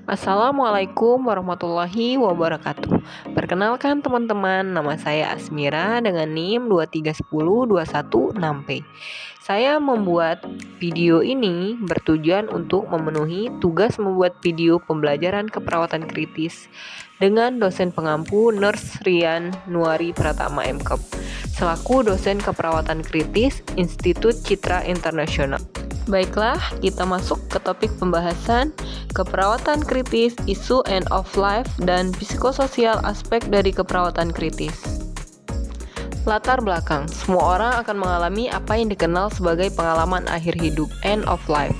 Assalamualaikum warahmatullahi wabarakatuh. Perkenalkan teman-teman, nama saya Asmira dengan NIM 2310216P. Saya membuat video ini bertujuan untuk memenuhi tugas membuat video pembelajaran keperawatan kritis dengan dosen pengampu Nurse Rian Nuari Pratama MKep, selaku dosen keperawatan kritis Institut Citra Internasional. Baiklah, kita masuk ke topik pembahasan keperawatan kritis, isu end of life, dan psikososial aspek dari keperawatan kritis. Latar belakang, semua orang akan mengalami apa yang dikenal sebagai pengalaman akhir hidup, end of life,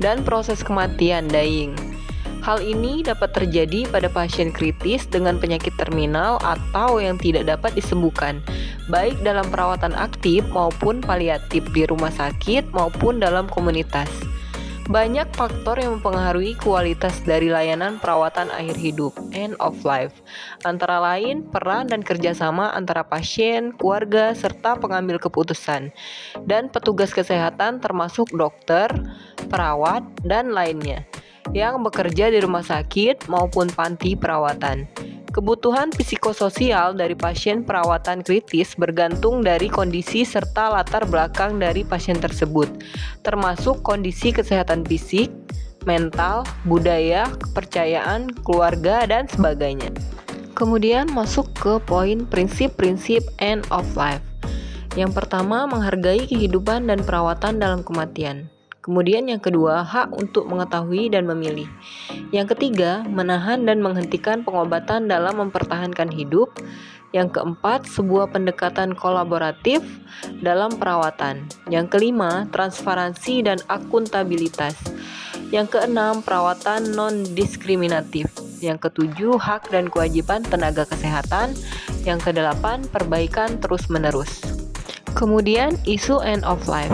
dan proses kematian, dying. Hal ini dapat terjadi pada pasien kritis dengan penyakit terminal atau yang tidak dapat disembuhkan, baik dalam perawatan aktif maupun paliatif di rumah sakit maupun dalam komunitas. Banyak faktor yang mempengaruhi kualitas dari layanan perawatan akhir hidup, end of life, antara lain peran dan kerjasama antara pasien, keluarga, serta pengambil keputusan, dan petugas kesehatan termasuk dokter, perawat, dan lainnya yang bekerja di rumah sakit maupun panti perawatan. Kebutuhan psikososial dari pasien perawatan kritis bergantung dari kondisi serta latar belakang dari pasien tersebut, termasuk kondisi kesehatan fisik, mental, budaya, kepercayaan, keluarga, dan sebagainya. Kemudian masuk ke poin prinsip-prinsip end of life. Yang pertama, menghargai kehidupan dan perawatan dalam kematian. Kemudian yang kedua, hak untuk mengetahui dan memilih. Yang ketiga, menahan dan menghentikan pengobatan dalam mempertahankan hidup. Yang keempat, sebuah pendekatan kolaboratif dalam perawatan. Yang kelima, transparansi dan akuntabilitas. Yang keenam, perawatan non-diskriminatif. Yang ketujuh, hak dan kewajiban tenaga kesehatan. Yang kedelapan, perbaikan terus-menerus. Kemudian, isu end of life.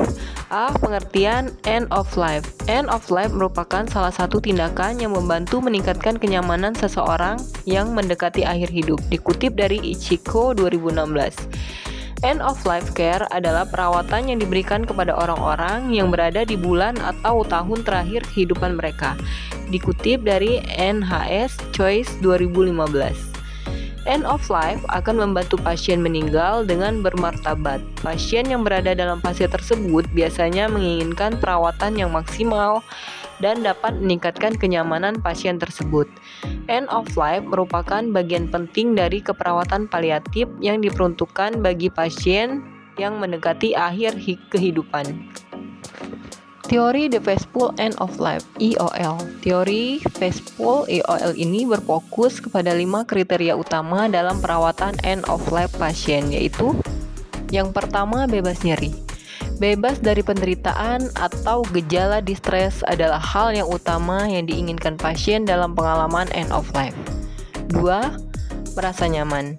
Pengertian end of life. End of life merupakan salah satu tindakan yang membantu meningkatkan kenyamanan seseorang yang mendekati akhir hidup. Dikutip dari Ichiko 2016. End of life care adalah perawatan yang diberikan kepada orang-orang yang berada di bulan atau tahun terakhir kehidupan mereka. Dikutip dari NHS Choice 2015. End of life akan membantu pasien meninggal dengan bermartabat. Pasien yang berada dalam fase tersebut biasanya menginginkan perawatan yang maksimal dan dapat meningkatkan kenyamanan pasien tersebut. End of life merupakan bagian penting dari keperawatan paliatif yang diperuntukkan bagi pasien yang mendekati akhir kehidupan. Teori The Factful End of Life (EOL). Teori Factful EOL ini berfokus kepada 5 kriteria utama dalam perawatan end of life pasien, yaitu yang pertama, bebas nyeri. Bebas dari penderitaan atau gejala distres adalah hal yang utama yang diinginkan pasien dalam pengalaman end of life. 2. Merasa nyaman.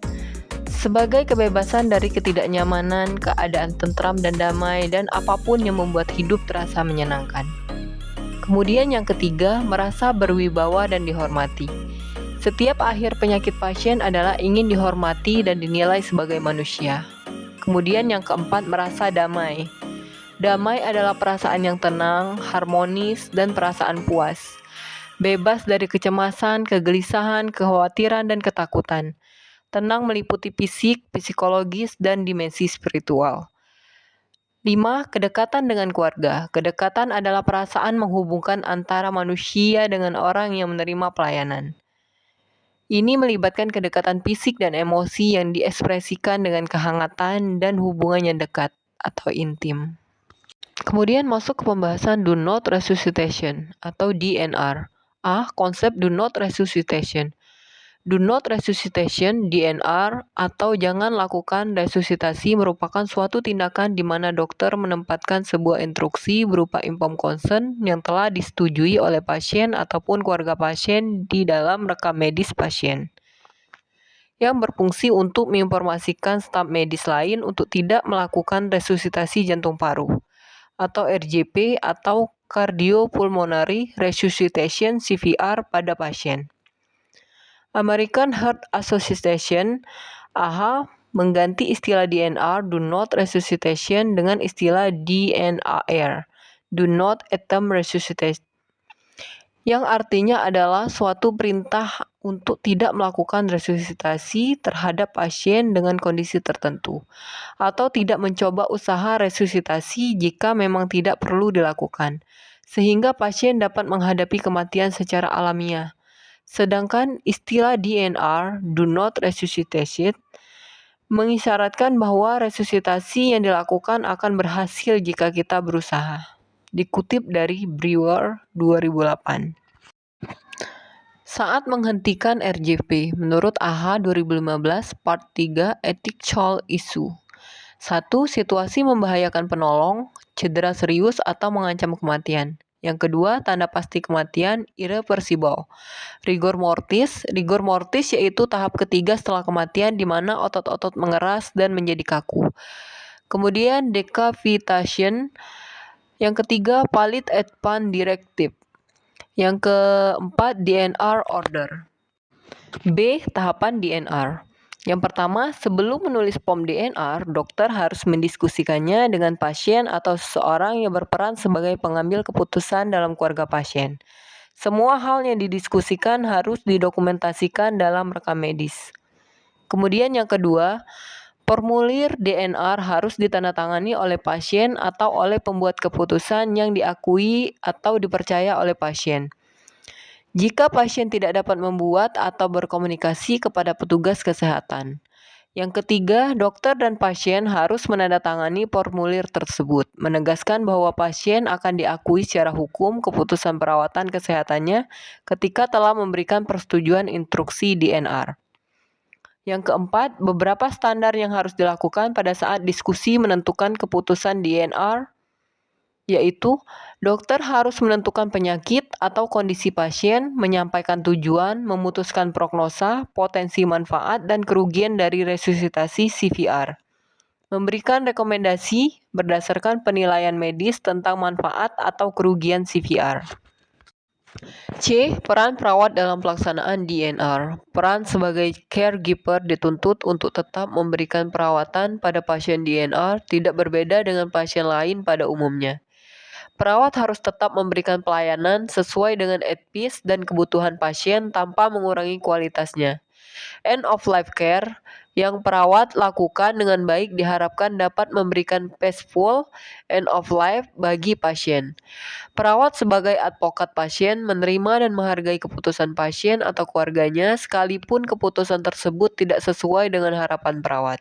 Sebagai kebebasan dari ketidaknyamanan, keadaan tentram dan damai, dan apapun yang membuat hidup terasa menyenangkan. Kemudian yang ketiga, merasa berwibawa dan dihormati. Setiap akhir penyakit pasien adalah ingin dihormati dan dinilai sebagai manusia. Kemudian yang keempat, merasa damai. Damai adalah perasaan yang tenang, harmonis, dan perasaan puas. Bebas dari kecemasan, kegelisahan, kekhawatiran, dan ketakutan. Tenang meliputi fisik, psikologis, dan dimensi spiritual. 5. Kedekatan dengan keluarga. Kedekatan adalah perasaan menghubungkan antara manusia dengan orang yang menerima pelayanan. Ini melibatkan kedekatan fisik dan emosi yang diekspresikan dengan kehangatan dan hubungan yang dekat atau intim. Kemudian masuk ke pembahasan do not resuscitation atau DNR. Konsep do not resuscitation. Do not resuscitation (DNR) atau jangan lakukan resusitasi merupakan suatu tindakan di mana dokter menempatkan sebuah instruksi berupa informed consent yang telah disetujui oleh pasien ataupun keluarga pasien di dalam rekam medis pasien, yang berfungsi untuk menginformasikan staf medis lain untuk tidak melakukan resusitasi jantung paru atau RJP atau cardiopulmonary resuscitation (CVR) pada pasien. American Heart Association (AHA) mengganti istilah DNR (Do Not Resuscitation) dengan istilah DNAR (Do Not Attempt Resuscitation). yang artinya adalah suatu perintah untuk tidak melakukan resusitasi terhadap pasien dengan kondisi tertentu, atau tidak mencoba usaha resusitasi jika memang tidak perlu dilakukan, sehingga pasien dapat menghadapi kematian secara alamiah. Sedangkan istilah DNR, do not resuscitate, mengisyaratkan bahwa resusitasi yang dilakukan akan berhasil jika kita berusaha. Dikutip dari Brewer 2008. Saat menghentikan RJP, menurut AHA 2015, Part 3, Ethical Issue. 1. Situasi membahayakan penolong, cedera serius atau mengancam kematian. Yang kedua, tanda pasti kematian, irreversible. Rigor mortis yaitu tahap ketiga setelah kematian di mana otot-otot mengeras dan menjadi kaku. Kemudian decapitation. Yang ketiga, Palliative Advance Directive. Yang keempat, DNR Order. B. Tahapan DNR. Yang pertama, sebelum menulis form DNR, dokter harus mendiskusikannya dengan pasien atau seseorang yang berperan sebagai pengambil keputusan dalam keluarga pasien. Semua hal yang didiskusikan harus didokumentasikan dalam rekam medis. Kemudian yang kedua, formulir DNR harus ditandatangani oleh pasien atau oleh pembuat keputusan yang diakui atau dipercaya oleh pasien. Jika pasien tidak dapat membuat atau berkomunikasi kepada petugas kesehatan. Yang ketiga, dokter dan pasien harus menandatangani formulir tersebut, menegaskan bahwa pasien akan diakui secara hukum keputusan perawatan kesehatannya ketika telah memberikan persetujuan instruksi DNR. Yang keempat, beberapa standar yang harus dilakukan pada saat diskusi menentukan keputusan DNR, yaitu dokter harus menentukan penyakit atau kondisi pasien, menyampaikan tujuan, memutuskan prognosa, potensi manfaat, dan kerugian dari resusitasi CVR. Memberikan rekomendasi berdasarkan penilaian medis tentang manfaat atau kerugian CVR. C. Peran perawat dalam pelaksanaan DNR. Peran sebagai caregiver dituntut untuk tetap memberikan perawatan pada pasien DNR tidak berbeda dengan pasien lain pada umumnya. Perawat harus tetap memberikan pelayanan sesuai dengan etis dan kebutuhan pasien tanpa mengurangi kualitasnya. End of life care yang perawat lakukan dengan baik diharapkan dapat memberikan peaceful end of life bagi pasien. Perawat sebagai advokat pasien menerima dan menghargai keputusan pasien atau keluarganya sekalipun keputusan tersebut tidak sesuai dengan harapan perawat.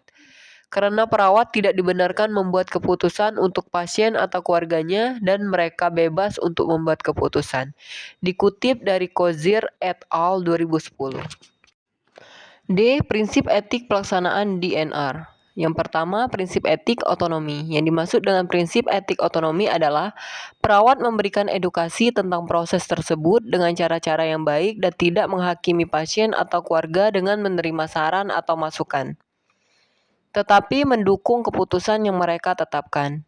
Karena perawat tidak dibenarkan membuat keputusan untuk pasien atau keluarganya dan mereka bebas untuk membuat keputusan. Dikutip dari Kozir et al. 2010. D. Prinsip etik pelaksanaan DNR. Yang pertama, prinsip etik otonomi. Yang dimaksud dengan prinsip etik otonomi adalah perawat memberikan edukasi tentang proses tersebut dengan cara-cara yang baik dan tidak menghakimi pasien atau keluarga dengan menerima saran atau masukan, tetapi mendukung keputusan yang mereka tetapkan.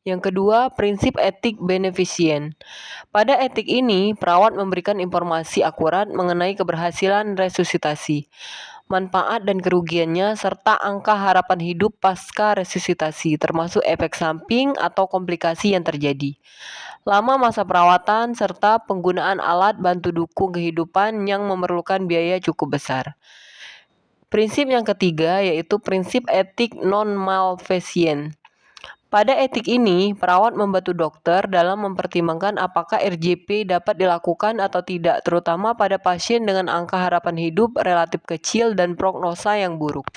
Yang kedua, prinsip etik beneficient. Pada etik ini, perawat memberikan informasi akurat mengenai keberhasilan resusitasi, manfaat dan kerugiannya, serta angka harapan hidup pasca resusitasi, termasuk efek samping atau komplikasi yang terjadi, lama masa perawatan, serta penggunaan alat bantu dukung kehidupan yang memerlukan biaya cukup besar. Prinsip yang ketiga yaitu prinsip etik non-malfeasance. Pada etik ini, perawat membantu dokter dalam mempertimbangkan apakah RJP dapat dilakukan atau tidak, terutama pada pasien dengan angka harapan hidup relatif kecil dan prognosa yang buruk.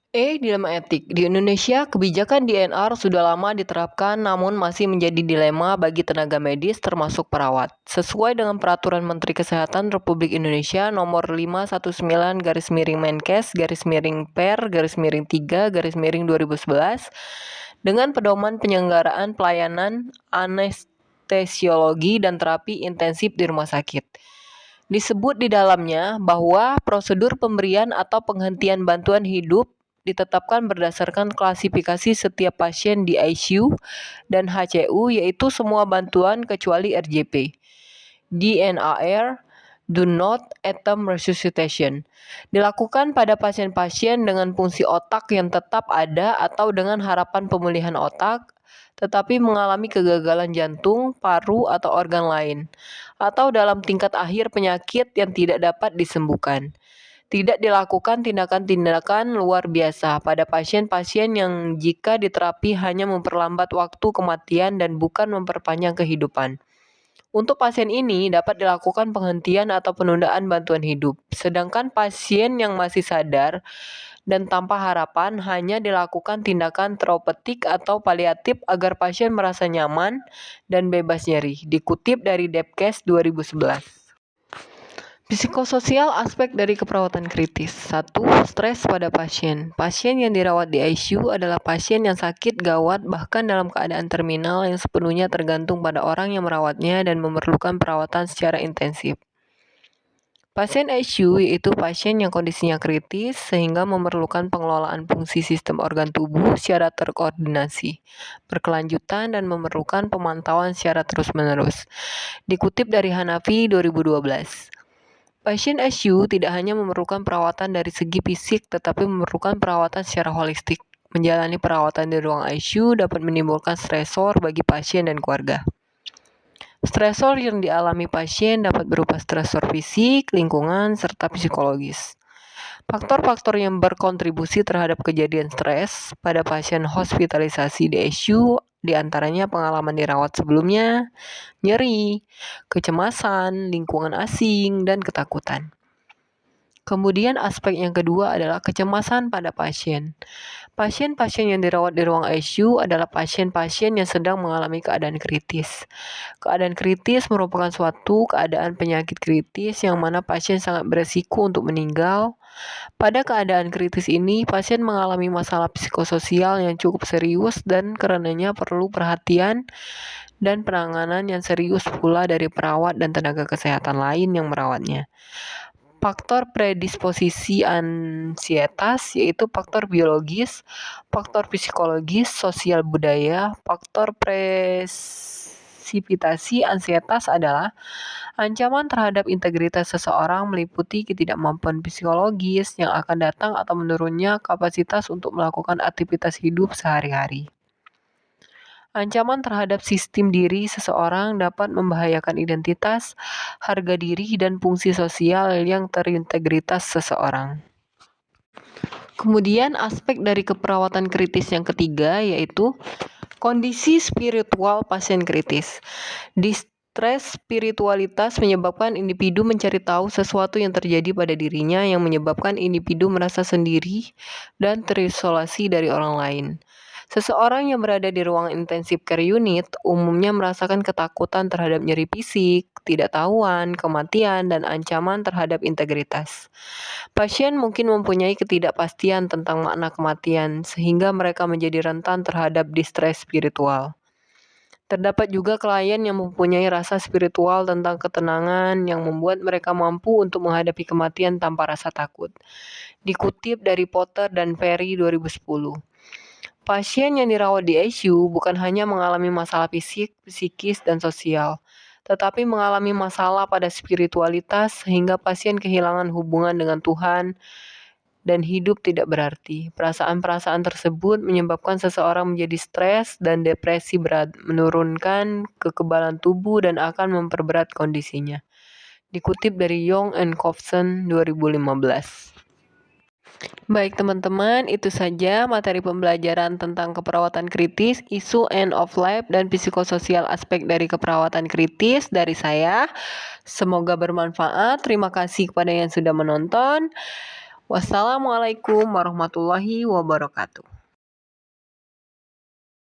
Dilema etik. Di Indonesia, kebijakan DNR sudah lama diterapkan namun masih menjadi dilema bagi tenaga medis termasuk perawat. Sesuai dengan Peraturan Menteri Kesehatan Republik Indonesia Nomor 519-Per-3/2011 dengan pedoman penyelenggaraan pelayanan anestesiologi dan terapi intensif di rumah sakit. Disebut di dalamnya bahwa prosedur pemberian atau penghentian bantuan hidup ditetapkan berdasarkan klasifikasi setiap pasien di ICU dan HCU, yaitu semua bantuan kecuali RJP. DNR, do not attempt resuscitation, dilakukan pada pasien-pasien dengan fungsi otak yang tetap ada atau dengan harapan pemulihan otak, tetapi mengalami kegagalan jantung, paru, atau organ lain, atau dalam tingkat akhir penyakit yang tidak dapat disembuhkan. Tidak dilakukan tindakan-tindakan luar biasa pada pasien-pasien yang jika diterapi hanya memperlambat waktu kematian dan bukan memperpanjang kehidupan. Untuk pasien ini dapat dilakukan penghentian atau penundaan bantuan hidup, sedangkan pasien yang masih sadar dan tanpa harapan hanya dilakukan tindakan terapeutik atau paliatif agar pasien merasa nyaman dan bebas nyeri. Dikutip dari Depkes 2011. Psikososial aspek dari keperawatan kritis. 1. Stres pada pasien. Pasien yang dirawat di ICU adalah pasien yang sakit gawat bahkan dalam keadaan terminal yang sepenuhnya tergantung pada orang yang merawatnya dan memerlukan perawatan secara intensif. Pasien ICU yaitu pasien yang kondisinya kritis sehingga memerlukan pengelolaan fungsi sistem organ tubuh secara terkoordinasi, berkelanjutan dan memerlukan pemantauan secara terus-menerus. Dikutip dari Hanafi 2012. Pasien ICU tidak hanya memerlukan perawatan dari segi fisik, tetapi memerlukan perawatan secara holistik. Menjalani perawatan di ruang ICU dapat menimbulkan stresor bagi pasien dan keluarga. Stresor yang dialami pasien dapat berupa stresor fisik, lingkungan, serta psikologis. Faktor-faktor yang berkontribusi terhadap kejadian stres pada pasien hospitalisasi di ICU diantaranya pengalaman dirawat sebelumnya, nyeri, kecemasan, lingkungan asing, dan ketakutan. Kemudian aspek yang kedua adalah kecemasan pada pasien. Pasien-pasien yang dirawat di ruang ICU adalah pasien-pasien yang sedang mengalami keadaan kritis. Keadaan kritis merupakan suatu keadaan penyakit kritis yang mana pasien sangat beresiko untuk meninggal. Pada keadaan kritis ini, pasien mengalami masalah psikososial yang cukup serius dan karenanya perlu perhatian dan penanganan yang serius pula dari perawat dan tenaga kesehatan lain yang merawatnya. Faktor predisposisi ansietas yaitu faktor biologis, faktor psikologis, sosial budaya. Faktor presipitasi ansietas adalah ancaman terhadap integritas seseorang meliputi ketidakmampuan psikologis yang akan datang atau menurunnya kapasitas untuk melakukan aktivitas hidup sehari-hari. Ancaman terhadap sistem diri seseorang dapat membahayakan identitas, harga diri, dan fungsi sosial yang terintegritas seseorang. Kemudian aspek dari keperawatan kritis yang ketiga yaitu kondisi spiritual pasien kritis. Distress spiritualitas menyebabkan individu mencari tahu sesuatu yang terjadi pada dirinya yang menyebabkan individu merasa sendiri dan terisolasi dari orang lain. Seseorang yang berada di ruang intensive care unit umumnya merasakan ketakutan terhadap nyeri fisik, ketidaktahuan, kematian, dan ancaman terhadap integritas. Pasien mungkin mempunyai ketidakpastian tentang makna kematian, sehingga mereka menjadi rentan terhadap distress spiritual. Terdapat juga klien yang mempunyai rasa spiritual tentang ketenangan yang membuat mereka mampu untuk menghadapi kematian tanpa rasa takut. Dikutip dari Potter dan Ferry 2010. Pasien yang dirawat di ICU bukan hanya mengalami masalah fisik, psikis, dan sosial, tetapi mengalami masalah pada spiritualitas sehingga pasien kehilangan hubungan dengan Tuhan dan hidup tidak berarti. Perasaan-perasaan tersebut menyebabkan seseorang menjadi stres dan depresi berat, menurunkan kekebalan tubuh dan akan memperberat kondisinya. Dikutip dari Young and Kovson 2015. Baik teman-teman, itu saja materi pembelajaran tentang keperawatan kritis, isu end of life, dan psikososial aspek dari keperawatan kritis dari saya. Semoga bermanfaat. Terima kasih kepada yang sudah menonton. Wassalamualaikum warahmatullahi wabarakatuh.